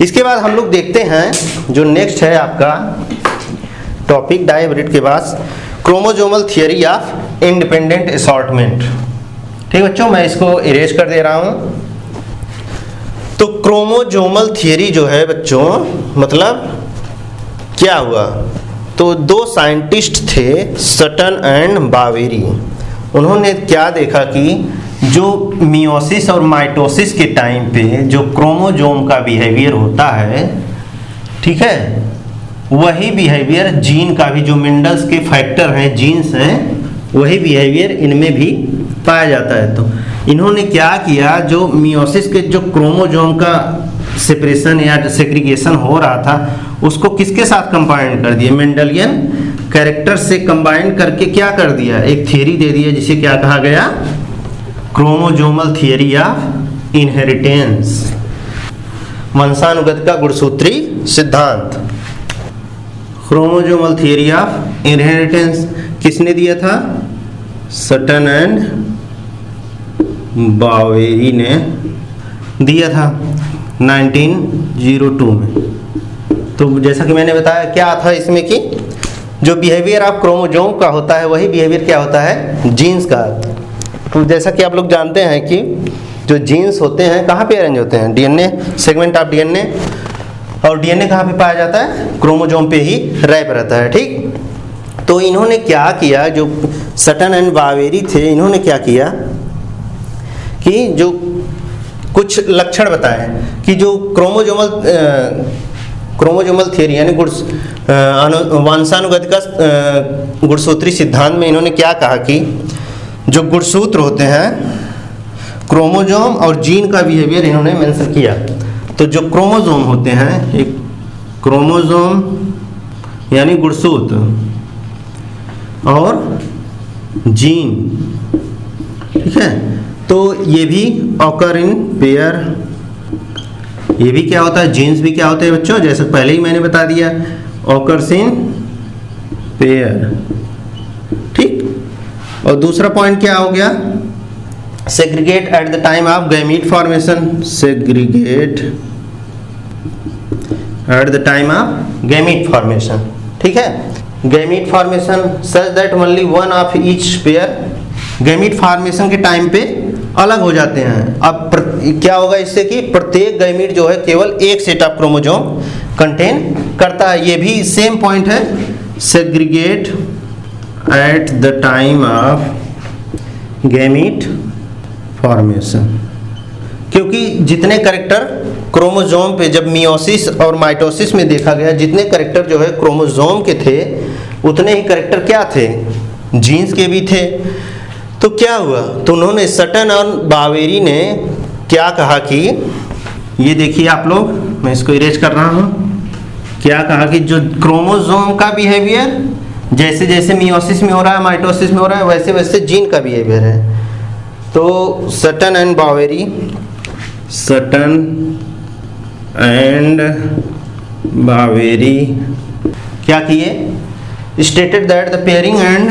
इसके बाद हम लोग देखते हैं जो नेक्स्ट है आपका टॉपिक डायहाइब्रिड के बाद chromosomal theory of independent assortment. ठीक बच्चों, मैं इसको इरेज कर दे रहा हूं। तो क्रोमोसोमल थियरी जो है बच्चों, मतलब क्या हुआ, तो दो साइंटिस्ट थे सटन एंड बावेरी। उन्होंने क्या देखा कि जो मियोसिस और माइटोसिस के टाइम पे जो क्रोमोसोम का बिहेवियर होता है, ठीक है, वही बिहेवियर जीन का भी, जो मेंडल्स के फैक्टर हैं, जीन्स हैं, वही बिहेवियर इनमें भी पाया जाता है। तो इन्होंने क्या किया, जो मियोसिस के जो क्रोमोसोम का सेपरेशन या सेग्रीगेशन हो रहा था, उसको किसके साथ कंबाइन कर दिया, मेंडलियन कैरेक्टर से कंबाइन करके क्या कर दिया, एक थियरी दे दिया जिसे क्या कहा गया, क्रोमोसोमल थियरी ऑफ इनहेरिटेंस, वंशानुगत का गुणसूत्री सिद्धांत। क्रोमोसोमल थियरी ऑफ इनहेरिटेंस किसने दिया था, सटन एंड बावेरी ने दिया था 1902 में। तो जैसा कि मैंने बताया, क्या था इसमें कि जो बिहेवियर ऑफ क्रोमोसोम का होता है वही बिहेवियर क्या होता है, जीन्स का। तो जैसा कि आप लोग जानते हैं कि जो जीन्स होते हैं कहाँ पे अरेंज होते हैं, डीएनए, सेगमेंट ऑफ डीएनए, और डीएनए कहाँ पे पाया जाता है, क्रोमोसोम पे ही रैप रहता है। ठीक, तो इन्होंने क्या किया, जो सटन एंड बावेरी थे, इन्होंने क्या किया कि जो कुछ लक्षण बताए कि जो क्रोमोसोमल थियरी यानी वंशानुगत का गुणसूत्री सिद्धांत में इन्होंने क्या कहा कि जो गुणसूत्र होते हैं, क्रोमोसोम और जीन का बिहेवियर इन्होंने मेंशन किया। तो जो क्रोमोसोम होते हैं, एक क्रोमोसोम यानी गुणसूत्र, और जीन, ठीक है, तो ये भी ऑकर इन पेयर, ये भी क्या होता है, जीन्स भी क्या होते हैं बच्चों, जैसे पहले ही मैंने बता दिया, ऑकर्स इन पेयर। ठीक, और दूसरा पॉइंट क्या हो गया, segregate at the time of gamete formation, segregate at the time of gamete formation. ठीक है, gamete formation such that only one of each pair, gamete formation के टाइम पे अलग हो जाते हैं। अब क्या होगा इससे कि प्रत्येक गैमीट जो है केवल एक सेट ऑफ क्रोमोसोम कंटेन करता है। ये भी सेम पॉइंट है, segregate at the time of gamete formation, क्योंकि जितने कैरेक्टर क्रोमोसोम पे जब मियोसिस और माइटोसिस में देखा गया, जितने कैरेक्टर जो है क्रोमोसोम के थे, उतने ही कैरेक्टर क्या थे, जीन्स के भी थे। तो क्या हुआ, तो उन्होंने सटन और बावेरी ने क्या कहा कि ये देखिए आप लोग, मैं इसको इरेज कर रहा हूँ, क्या कहा कि जो क्रोमोसोम का बिहेवियर जैसे जैसे मियोसिस में हो रहा है, माइटोसिस में हो रहा है, वैसे वैसे जीन का बिहेवियर है। तो सटन एंड बावेरी, सटन एंड बावेरी क्या किए, stated that the pairing and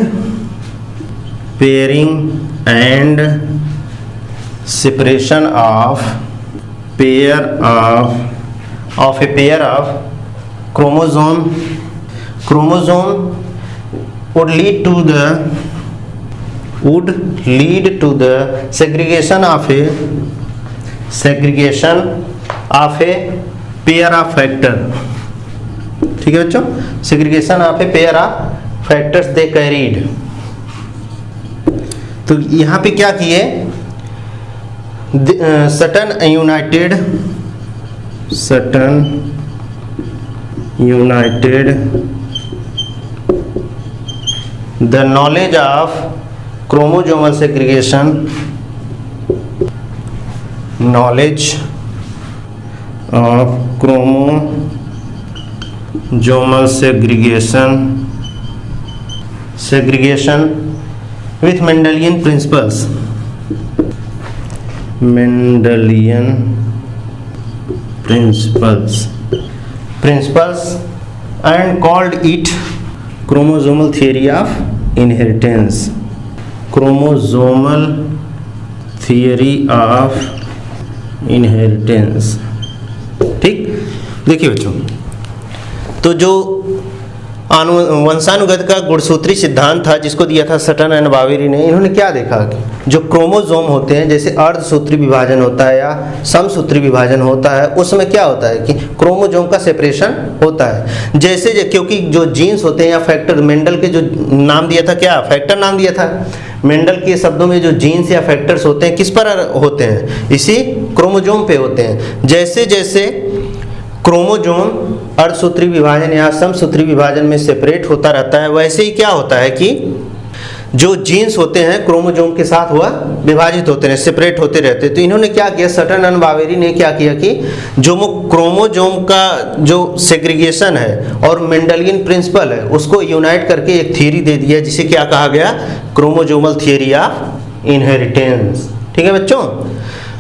separation of pair of a pair of chromosome would lead to the segregation of a pair of factor। ठीक है बच्चों, segregation of a pair of factors they carried। तो यहाँ पे क्या किए, Sutton united the knowledge of chromosomal segregation, knowledge of chromosomal segregation with Mendelian principles and called it chromosomal theory of inheritance, chromosomal theory of inheritance। ठीक, देखिए बच्चों, तो जो वंशानुगत का गुणसूत्री सिद्धांत था जिसको दिया था सटन एंड बावेरी ने, इन्होंने क्या देखा कि जो क्रोमोसोम होते हैं, जैसे अर्धसूत्री विभाजन होता है या समसूत्री विभाजन होता है, उसमें क्या होता है कि क्रोमोसोम का सेपरेशन होता है। जैसे क्योंकि जो जीन्स होते हैं या फैक्टर, मेंडल के जो नाम दिया था, क्या फैक्टर नाम दिया था, मेंडल के शब्दों में जो जीन्स या फैक्टर्स होते हैं किस पर होते हैं, इसी क्रोमोसोम पे होते हैं। जैसे जैसे क्रोमोसोम अर्धसूत्री विभाजन या समसूत्री विभाजन में सेपरेट होता रहता है, वैसे ही क्या होता है कि जो जीन्स होते हैं क्रोमोसोम के साथ वह विभाजित होते हैं, सेपरेट होते रहते हैं। तो इन्होंने क्या किया, सटन एंड बावेरी ने क्या किया कि जो क्रोमोसोम का जो सेग्रीगेशन है और मेंडलियन प्रिंसिपल है उसको यूनाइट करके एक थियरी दे दिया, जिसे क्या कहा गया, क्रोमोसोमल थियरी ऑफ इनहेरिटेंस। ठीक है बच्चों,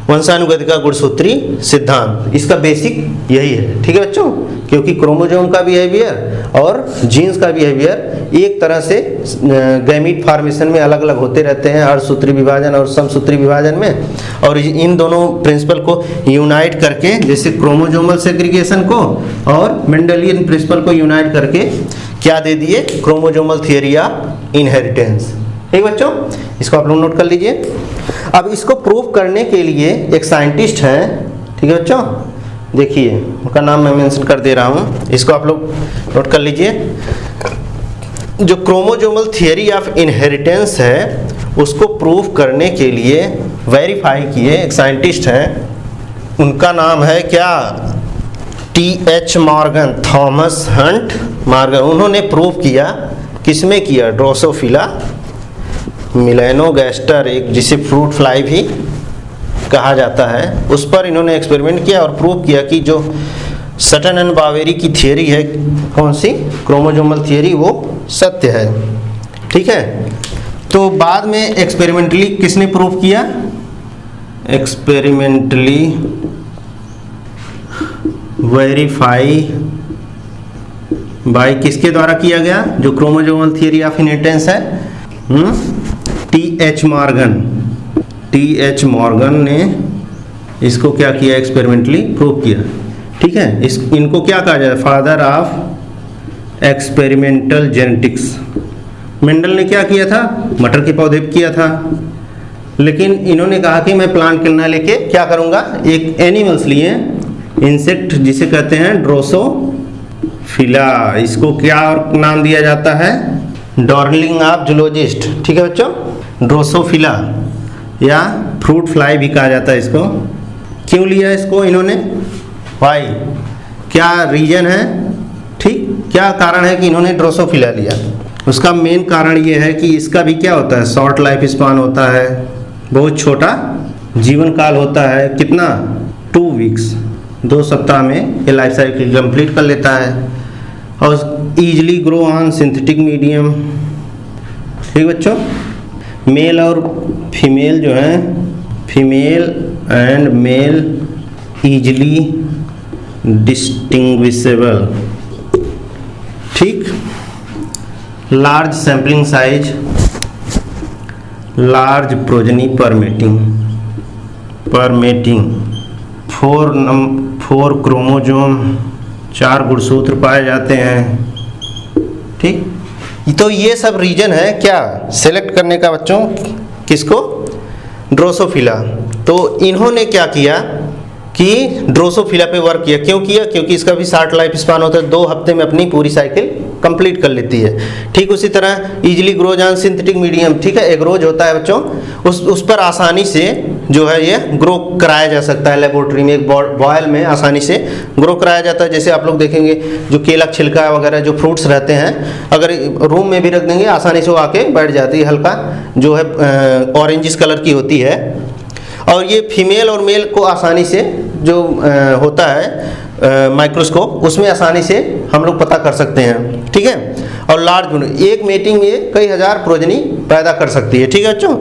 वंशानुगति का गुणसूत्री सिद्धांत, इसका बेसिक यही है। ठीक है बच्चों, क्योंकि क्रोमोसोम का बिहेवियर और जीन्स का बिहेवियर एक तरह से गैमीट फॉर्मेशन में अलग अलग होते रहते हैं, अर्धसूत्री विभाजन और समसूत्री विभाजन में, और इन दोनों प्रिंसिपल को यूनाइट करके, जैसे क्रोमोसोमल सेग्रीगेशन को और मेंडलियन प्रिंसिपल को यूनाइट करके क्या दे दिए, क्रोमोसोमल थियरी ऑफ इनहेरिटेंस। ठीक बच्चों, इसको आप लोग नोट कर लीजिए। अब इसको प्रूव करने के लिए एक साइंटिस्ट हैं, ठीक है बच्चों, देखिए उनका नाम मैं मेंशन कर दे रहा हूँ, इसको आप लोग नोट कर लीजिए। जो क्रोमोसोमल थियरी ऑफ इनहेरिटेंस है उसको प्रूव करने के लिए वेरीफाई किए एक साइंटिस्ट हैं, उनका नाम है क्या, T.H. Morgan, Thomas Hunt Morgan. उन्होंने प्रूव किया, किसमें किया, ड्रोसोफिला मिलेनोगैस्टर, एक जिसे फ्रूट फ्लाई भी कहा जाता है, उस पर इन्होंने एक्सपेरिमेंट किया और प्रूव किया कि जो सटन एंड बावेरी की थियरी है, कौन सी, क्रोमोसोमल थियरी, वो सत्य है। ठीक है, तो बाद में एक्सपेरिमेंटली किसने प्रूव किया, एक्सपेरिमेंटली वेरीफाई बाय किसके द्वारा किया गया, जो क्रोमोसोमल थियरी ऑफ इनहेरिटेंस है, T.H. मॉर्गन ने इसको क्या किया, एक्सपेरिमेंटली प्रूव किया। ठीक है, इनको क्या कहा जाए, father of experimental genetics. Mendel ने क्या किया था, मटर के पौधे किया था, लेकिन इन्होंने कहा कि मैं प्लांट किलना लेके क्या करूंगा, एक एनिमल्स लिए, इंसेक्ट जिसे कहते हैं ड्रोसोफिला, इसको क्या और नाम दिया जाता है, डार्लिंग ऑफ जूलॉजिस्ट। ठीक है बच्चों, ड्रोसोफिला या फ्रूट फ्लाई भी कहा जाता है इसको। क्यों लिया इसको इन्होंने, वाई, क्या रीजन है, ठीक, क्या कारण है कि इन्होंने ड्रोसोफिला लिया। उसका मेन कारण ये है कि इसका भी क्या होता है, शॉर्ट लाइफ स्पान होता है, बहुत छोटा जीवन काल होता है, कितना, 2 वीक्स, 2 सप्ताह में ये लाइफ साइकिल कंप्लीट कर लेता है, और easily grow on synthetic medium. ठीक बच्चों, मेल और फीमेल जो हैं, female and male easily distinguishable. ठीक, large sampling size, large progeny पर मेटिंग, 4 क्रोमोसोम, 4 गुणसूत्र पाए जाते हैं। ठीक, तो ये सब रीजन है क्या, सेलेक्ट करने का बच्चों, किसको, ड्रोसोफिला। तो इन्होंने क्या किया कि ड्रोसोफिला पे वर्क किया। क्यों किया, क्योंकि इसका भी शॉर्ट लाइफ स्पान होता है, 2 हफ्ते में अपनी पूरी साइकिल कंप्लीट कर लेती है। ठीक, उसी तरह easily grows on synthetic medium, ठीक है, एग्रोज होता है बच्चों, उस पर आसानी से जो है ये ग्रो कराया जा सकता है लेबोरेटरी में, एक बॉयल में आसानी से ग्रो कराया जाता है। जैसे आप लोग देखेंगे जो केला छिलका वगैरह जो फ्रूट्स रहते हैं, अगर रूम में भी रख देंगे आसानी से वो आके बैठ जाती है, हल्का जो है ऑरेंजिश कलर की होती है। और ये फीमेल और मेल को आसानी से जो होता है माइक्रोस्कोप, उसमें आसानी से हम लोग पता कर सकते हैं। ठीक है, और लार्ज, एक मेटिंग में कई हजार प्रोजनी पैदा कर सकती है। ठीक है बच्चों,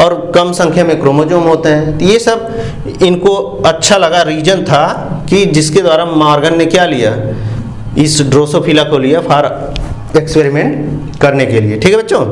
और कम संख्या में क्रोमोसोम होते हैं। तो ये सब इनको अच्छा लगा, रीजन था कि जिसके द्वारा मॉर्गन ने क्या लिया, इस ड्रोसोफिला को लिया फॉर एक्सपेरिमेंट करने के लिए। ठीक है बच्चों।